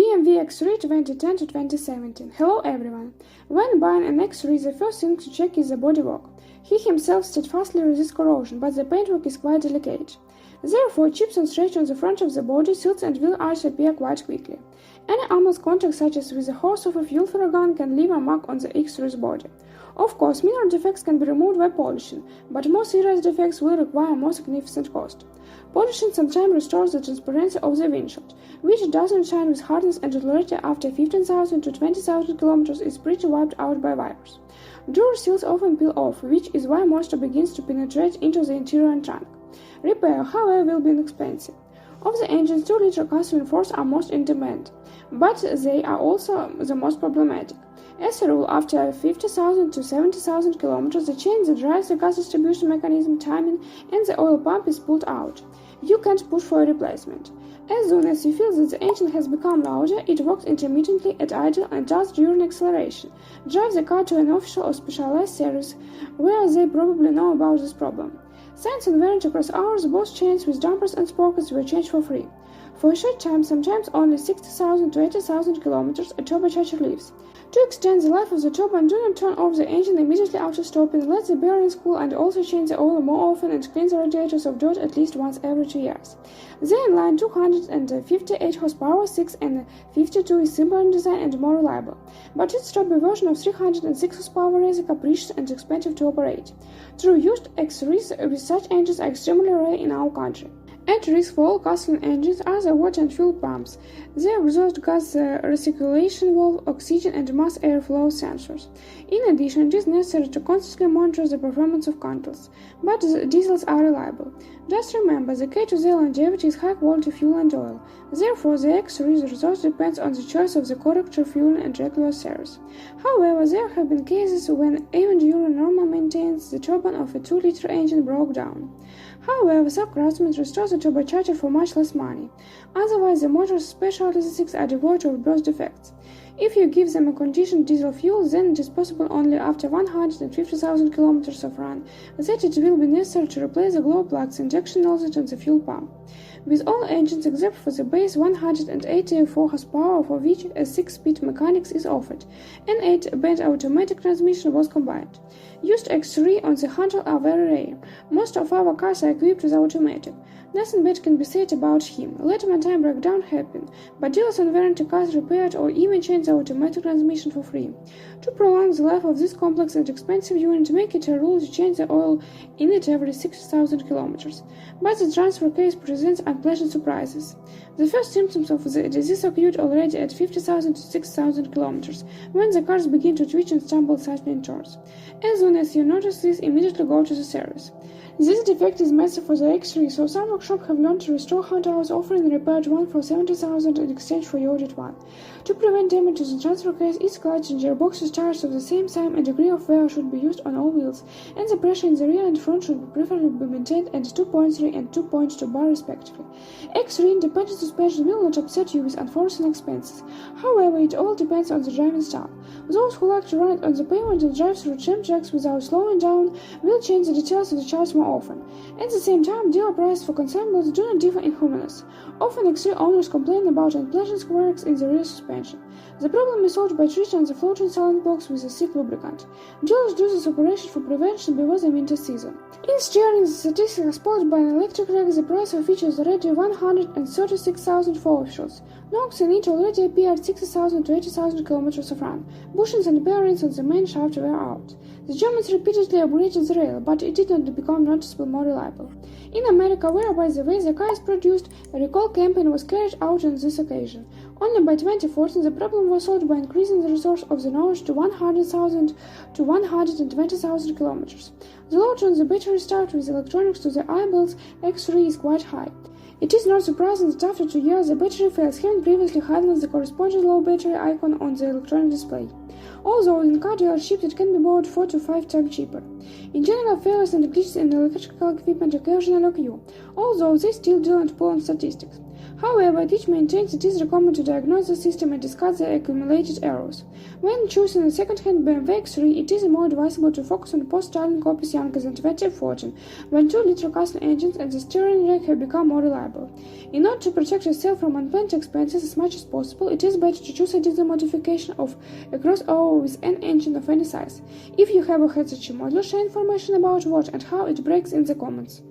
BMW X3 2010 to 2017. Hello everyone. When buying an X3, the first thing to check is the bodywork. He himself steadfastly resists corrosion, but the paintwork is quite delicate. Therefore, chips and scratches on the front of the body, seals and wheel arch appear quite quickly. Any armless contact, such as with the hose of a fuel filler gun, can leave a mark on the X3's body. Of course, minor defects can be removed by polishing, but more serious defects will require more significant cost. Polishing sometimes restores the transparency of the windshield, which doesn't shine with hardness and regularity after 15,000 to 20,000 kilometers is pretty wiped out by wipers. Door seals often peel off, which is why moisture begins to penetrate into the interior and trunk. Repair, however, will be inexpensive. Of the engines, 2-liter gasoline force are most in demand, but they are also the most problematic. As a rule, after 50,000 to 70,000 kilometers, the chain that drives the gas distribution mechanism timing and the oil pump is pulled out. You can't push for a replacement. As soon as you feel that the engine has become louder, it works intermittently at idle and just during acceleration. Drive the car to an official or specialized service, where they probably know about this problem. Since and warranty across hours, both chains with dampers and sprockets were changed for free. For a short time, sometimes only 60,000 to 80,000 kilometers, a turbocharger lives. To extend the life of the turbine, do not turn off the engine immediately after stopping, let the bearings cool and also change the oil more often and clean the radiators of dirt at least once every 2 years. The inline 258 horsepower 6 and 52 is simpler in design and more reliable, but its top version of 306 horsepower is capricious and expensive to operate. True used X3s with such engines are extremely rare in our country. At risk for all gasoline engines are the water and fuel pumps, the exhaust gas recirculation valve, oxygen and mass airflow sensors. In addition, it is necessary to constantly monitor the performance of contacts, but the diesels are reliable. Just remember, the key to their longevity is high-quality fuel and oil. Therefore, the X3's result depends on the choice of the correct refueling and regular service. However, there have been cases when, even during normal maintenance, the turbine of a 2-liter engine broke down. However, some craftsmen restore the turbocharger for much less money. Otherwise, the motors, especially the 6, are devoid of burst defects. If you give them a conditioned diesel fuel, then it is possible only after 150,000 kilometers of run that it will be necessary to replace the glow plugs, injection nozzle and the fuel pump. With all engines except for the base 184 horsepower, for which a 6-speed mechanics is offered, an 8-band automatic transmission was combined. Used X3 on the handle are very rare. Most of our cars are equipped with automatic. Nothing bad can be said about him. Let one-time breakdown happen, but dealers on warranty cars repaired or even change the automatic transmission for free. To prolong the life of this complex and expensive unit, make it a rule to change the oil in it every 60,000 kilometers. But the transfer case presents unpleasant surprises. The first symptoms of the disease occurred already at 50,000 to 6,000 kilometers, when the cars begin to twitch and stumble slightly in turns. As soon as you notice this, immediately go to the service. This defect is massive for the X3, so some workshops have learned to restore Honda's offering a repaired one for 70,000 in exchange for ordered one. To prevent damage to the transfer case, its clutch and gearboxes tires of the same size and degree of wear should be used on all wheels, and the pressure in the rear and front should preferably be maintained at 2.3 and 2.2 bar respectively. X3 independent suspension will not upset you with unforeseen expenses. However, it all depends on the driving style. Those who like to run it on the pavement and drive through tram tracks without slowing down will change the details of the charts more often. At the same time, dealer prices for consumables do not differ in humaness. Often X3 owners complain about unpleasant squirts in the rear suspension. The problem is solved by treating the floating silent blocks with a thick lubricant. Dealers do this operation for prevention before the winter season. In steering, the statistics are spotted by an electric rack. The price of which is already 136,000 for officials. Knocks in it already appear at 60,000 to 80,000 kilometers of run. Bushings and bearings on the main shaft were out. The Germans repeatedly upgraded the rail, but it did not become noticeably more reliable. In America, where, by the way, the car is produced, a recall campaign was carried out on this occasion. Only by 2014, the problem was solved by increasing the resource of the nose to 100,000 to 120,000 kilometers. The load on the battery start with electronics to the eyeballs X3 is quite high. It is not surprising that after 2 years the battery fails, having previously hidden the corresponding low battery icon on the electronic display. Although in car dealerships it can be bought 4 to 5 times cheaper. In general, failures and glitches in electrical equipment occasionally occur, although they still do not pull on statistics. However, Ditch maintains it is recommended to diagnose the system and discuss the accumulated errors. When choosing a second-hand BMW X3, it is more advisable to focus on post-styling copies younger than 2014, when 2-liter Castle engines and the steering rack have become more reliable. In order to protect yourself from unplanned expenses as much as possible, it is better to choose a diesel modification of a crossover with an engine of any size. If you have had such a model, share information about what and how it breaks in the comments.